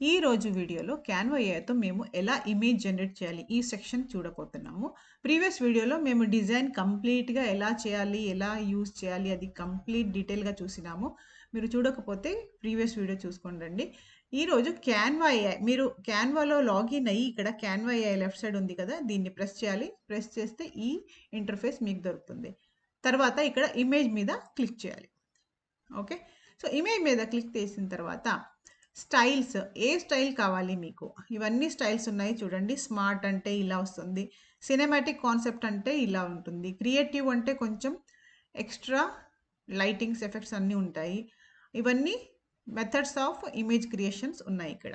ఈ రోజు వీడియోలో క్యాన్వా ఏఐతో మేము ఎలా ఇమేజ్ జనరేట్ చేయాలి ఈ సెక్షన్ చూడబోతున్నాము. ప్రీవియస్ వీడియోలో మేము డిజైన్ కంప్లీట్‌గా ఎలా చేయాలి, ఎలా యూజ్ చేయాలి అది కంప్లీట్ డీటెయిల్‌గా చూసినాము. మీరు చూడకపోతే ప్రీవియస్ వీడియో చూసుకొనిరండి. ఈరోజు క్యాన్వా ఏఐ మీరు క్యాన్వాలో లాగిన్ అయ్యి ఇక్కడ క్యాన్వా ఏఐ లెఫ్ట్ సైడ్ ఉంది కదా! దీన్ని ప్రెస్ చేయాలి. ప్రెస్ చేస్తే ఈ ఇంటర్ఫేస్ మీకు దొరుకుతుంది. తర్వాత ఇక్కడ ఇమేజ్ మీద క్లిక్ చేయాలి. ఓకే. సో, ఇమేజ్ మీద క్లిక్ చేసిన తర్వాత స్టైల్స్ ఏ స్టైల్ కావాలి మీకు? ఇవన్నీ స్టైల్స్ ఉన్నాయి చూడండి. స్మార్ట్ అంటే ఇలా వస్తుంది. సినిమాటిక్ కాన్సెప్ట్ అంటే ఇలా ఉంటుంది. క్రియేటివ్ అంటే కొంచెం ఎక్స్‌ట్రా లైటింగ్స్, ఎఫెక్ట్స్ అన్నీ ఉంటాయి. ఇవన్నీ మెథడ్స్ ఆఫ్ ఇమేజ్ క్రియేషన్స్ ఉన్నాయి ఇక్కడ.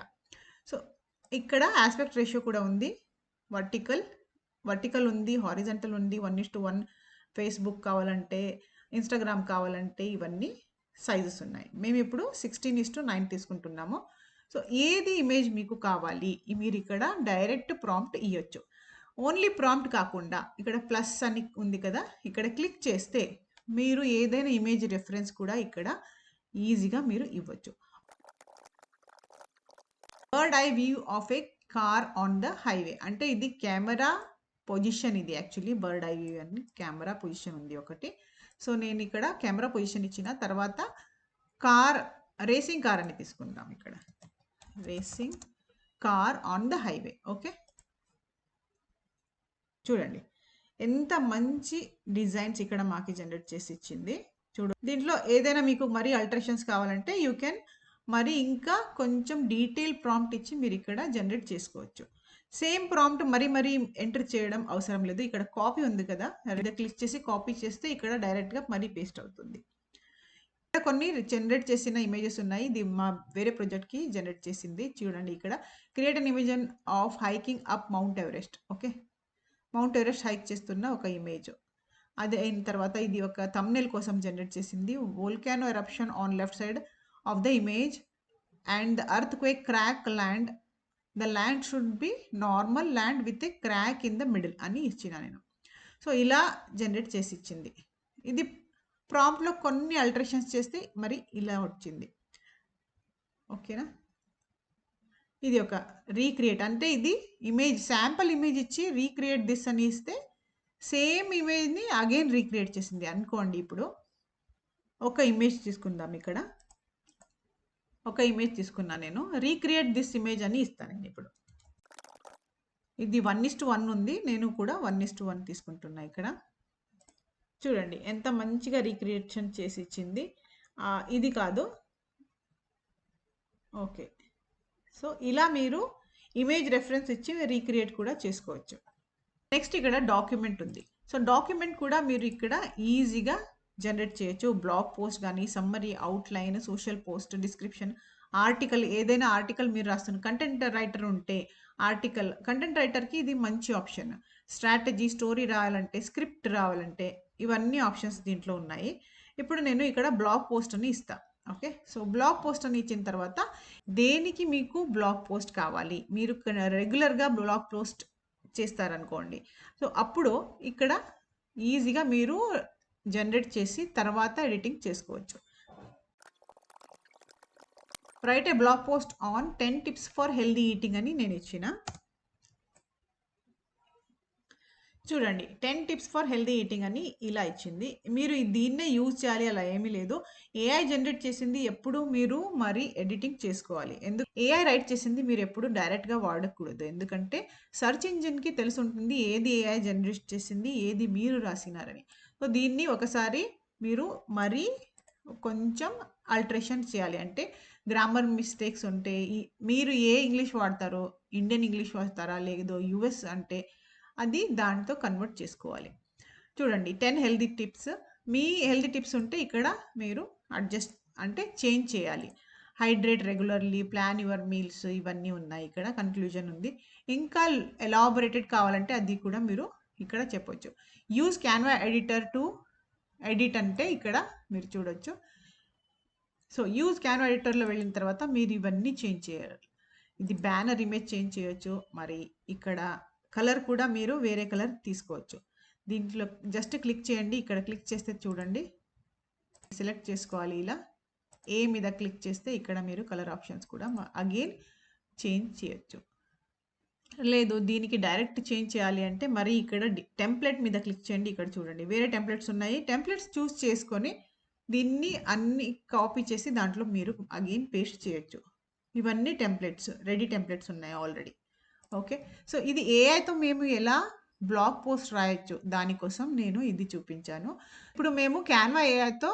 సో, ఇక్కడ యాస్పెక్ట్ రేషియో కూడా ఉంది. వర్టికల్, వర్టికల్ ఉంది. హారిజాంటల్ ఉంది. 1:1 ఫేస్‌బుక్ కావాలంటే, ఇన్‌స్టాగ్రామ్ కావాలంటే ఇవన్నీ సైజెస్ ఉన్నాయి. మేమిప్పుడు 16:9 తీసుకుంటున్నాము. సో, ఏది ఇమేజ్ మీకు కావాలి? మీరిక్కడ డైరెక్ట్ ప్రాంప్ట్ ఇయ్యొచ్చు. ఓన్లీ ప్రాంప్ట్ కాకుండా ఇక్కడ ప్లస్ అని ఉంది కదా! ఇక్కడ క్లిక్ చేస్తే మీరు ఏదైనా ఇమేజ్ రిఫరెన్స్ కూడా ఇక్కడ ఈజీగా మీరు ఇవ్వచ్చు. Bird eye view of A car on the highway అంటే ఇది కెమెరా పొజిషన్ ఇది యాక్చువల్లీ బర్డ్ ఐ వ్యూ అని కెమెరా పొజిషన్ ఉంది ఒకటి. సో, నేను ఇక్కడ కెమెరా పొజిషన్ ఇచ్చిన తర్వాత కార్ రేసింగ్ కార్ అని తీసుకుందాం ఇక్కడ. Racing car on the highway. Okay. చూడండి ఎంత మంచి డిజైన్స్ ఇక్కడ మాకు జనరేట్ చేసి ఇచ్చింది. దీంట్లో ఏదైనా మీకు మరీ అల్టరేషన్స్ కావాలంటే యూ కెన్ మరి ఇంకా కొంచెం డీటెయిల్ ప్రాంప్ట్ ఇచ్చి మీరు ఇక్కడ జనరేట్ చేసుకోవచ్చు. సేమ్ ప్రాంప్ట్ మరీ ఎంటర్ చేయడం అవసరం లేదు. ఇక్కడ కాపీ ఉంది కదా! లేదా క్లిక్ చేసి కాపీ చేస్తే ఇక్కడ డైరెక్ట్‌గా మరీ పేస్ట్ అవుతుంది. ఇక్కడ కొన్ని జనరేట్ చేసిన ఇమేజెస్ ఉన్నాయి. ఇది మా వేరే ప్రాజెక్ట్‌కి జనరేట్ చేసింది. చూడండి ఇక్కడ create an image of hiking up mount Everest. Okay. Mount Everest hike చేస్తున్న ఒక ఇమేజ్. అది అయిన తర్వాత ఇది ఒక థంబ్‌నెయిల్ కోసం జనరేట్ చేసింది. Volcano eruption on left side of the image and the earthquake crack land. The land should be normal land with a crack in the middle అని ఇచ్చిన నేను. సో, ఇలా జనరేట్ చేసి ఇచ్చింది. ఇది ప్రాంప్ట్‌లో కొన్ని అల్టరేషన్స్ చేస్తే మరి ఇలా వచ్చింది. ఓకేనా? ఇది ఒక రీక్రియేట్ అంటే ఇది ఇమేజ్ శాంపుల్ ఇమేజ్ ఇచ్చి రీక్రియేట్ దిస్ అని ఇస్తే సేమ్ ఇమేజ్‌ని అగైన్ రీక్రియేట్ చేసింది అనుకోండి. ఇప్పుడు ఒక ఇమేజ్ తీసుకుందాం ఇక్కడ. ఒక ఇమేజ్ తీసుకున్నా నేను. రీక్రియేట్ దిస్ ఇమేజ్ అని ఇస్తానండి ఇప్పుడు. ఇది 1:1 ఉంది. నేను కూడా 1:1 తీసుకుంటున్నా ఇక్కడ. చూడండి ఎంత మంచిగా రీక్రియేషన్ చేసి ఇచ్చింది. ఇది కాదు. ఓకే. సో, ఇలా మీరు ఇమేజ్ రెఫరెన్స్ ఇచ్చి రీక్రియేట్ కూడా చేసుకోవచ్చు. నెక్స్ట్ ఇక్కడ డాక్యుమెంట్ ఉంది. సో, డాక్యుమెంట్ కూడా మీరు ఇక్కడ ఈజీగా జనరేట్ చేయొచ్చు. బ్లాగ్ పోస్ట్ గానీ, summary, outline, social post, description, article ఏదైనా ఆర్టికల్ మీరు రాస్తున్న కంటెంట్ రైటర్ ఉంటే కంటెంట్ రైటర్‌కి ఇది మంచి ఆప్షన్. స్ట్రాటజీ, స్టోరీ రాయాలంటే, స్క్రిప్ట్ రావాలంటే ఇవన్నీ ఆప్షన్స్ దీంట్లో ఉన్నాయి. ఇప్పుడు నేను ఇక్కడ బ్లాగ్ పోస్ట్ అని ఇస్తా. ఓకే. సో, బ్లాగ్ పోస్ట్ అని ఇచ్చిన తర్వాత దేనికి మీకు బ్లాగ్ పోస్ట్ కావాలి? మీరు రెగ్యులర్‌గా బ్లాగ్ పోస్ట్ చేస్తారనుకోండి. సో, అప్పుడు ఇక్కడ ఈజీగా మీరు జనరేట్ చేసి తర్వాత ఎడిటింగ్ చేసుకోవచ్చు. Right A blog post on 10 tips for healthy eating అని నేను ఇచ్చిన. చూడండి 10 టిప్స్ ఫర్ హెల్తీ ఈటింగ్ అని ఇలా ఇచ్చింది. మీరు దీన్నే యూజ్ చేయాలి అలా ఏమీ లేదు. ఏఐ జనరేట్ చేసింది ఎప్పుడు మీరు మరి ఎడిటింగ్ చేసుకోవాలి. ఏఐ రైట్ చేసింది మీరు ఎప్పుడు డైరెక్ట్‌గా వాడకూడదు. ఎందుకంటే సెర్చ్ ఇంజిన్‌కి తెలిసుంటుంది ఏది ఏఐ జనరేట్ చేసింది, ఏది మీరు రాసినారని. సో, దీన్ని ఒకసారి మీరు మరి కొంచెం అల్టరేషన్ చేయాలి. అంటే గ్రామర్ మిస్టేక్స్ ఉంటే మీరు ఏ ఇంగ్లీష్ వాడతారో, ఇండియన్ ఇంగ్లీష్ వాడతారా? లేదో యూఎస్ అంటే అది దాంతో కన్వర్ట్ చేసుకోవాలి. చూడండి 10 హెల్తీ టిప్స్. మీ హెల్తీ టిప్స్ ఉంటే ఇక్కడ మీరు అడ్జస్ట్ అంటే చేంజ్ చేయాలి. Hydrate regularly, plan your meals ఇవన్నీ ఉన్నాయి ఇక్కడ. కన్క్లూజన్ ఉంది. ఇంకా ఎలాబొరేటెడ్ కావాలంటే అది కూడా మీరు ఇక్కడ చెప్పొచ్చు. Use Canva editor to edit అంటే ఇక్కడ మీరు చూడొచ్చు. సో, యూజ్ క్యాన్వా ఎడిటర్‌లో వెళ్ళిన తర్వాత మీరు ఇవన్నీ చేంజ్ చేయాలి. ఇది బ్యానర్ ఇమేజ్ చేంజ్ చేయొచ్చు. మరి ఇక్కడ కలర్ కూడా మీరు వేరే కలర్ తీసుకోవచ్చు. దీంట్లో జస్ట్ క్లిక్ చేయండి. ఇక్కడ క్లిక్ చేస్తే చూడండి సెలెక్ట్ చేసుకోవాలి ఇలా. ఏ మీద క్లిక్ చేస్తే ఇక్కడ మీరు కలర్ ఆప్షన్స్ కూడా అగైన్ చేంజ్ చేయొచ్చు. లేదు దీనికి డైరెక్ట్ చేంజ్ చేయాలి అంటే మరి ఇక్కడ టెంప్లెట్ మీద క్లిక్ చేయండి. ఇక్కడ చూడండి వేరే టెంప్లెట్స్ ఉన్నాయి. టెంప్లెట్స్ చూస్ చేసుకొని దీన్ని అన్ని కాపీ చేసి దాంట్లో మీరు అగైన్ పేస్ట్ చేయొచ్చు. ఇవన్నీ టెంప్లెట్స్, రెడీ టెంప్లెట్స్ ఉన్నాయి ఆల్రెడీ. ఓకే. సో ఇది ఏఐతో మేము ఎలా బ్లాగ్ పోస్ట్ రాయొచ్చు దానికోసం నేను ఇది చూపించాను. ఇప్పుడు మేము క్యాన్వా ఏఐతో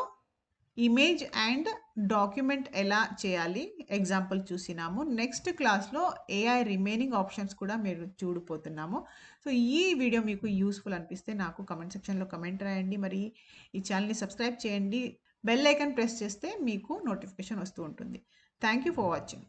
ఇమేజ్ అండ్ డాక్యుమెంట్ ఎలా చేయాలి ఎగ్జాంపుల్ చూసినాము. నెక్స్ట్ క్లాస్‌లో ఏఐ రిమైనింగ్ ఆప్షన్స్ కూడా మీరు చూడబోతున్నాము. సో, ఈ వీడియో మీకు యూజ్‌ఫుల్ అనిపిస్తే నాకు కామెంట్ సెక్షన్‌లో కామెంట్ రాయండి. మరి ఈ ఛానెల్‌ని సబ్స్క్రైబ్ చేయండి. బెల్ ఐకాన్ ప్రెస్ చేస్తే మీకు నోటిఫికేషన్ వస్తూ ఉంటుంది. Thank you for watching.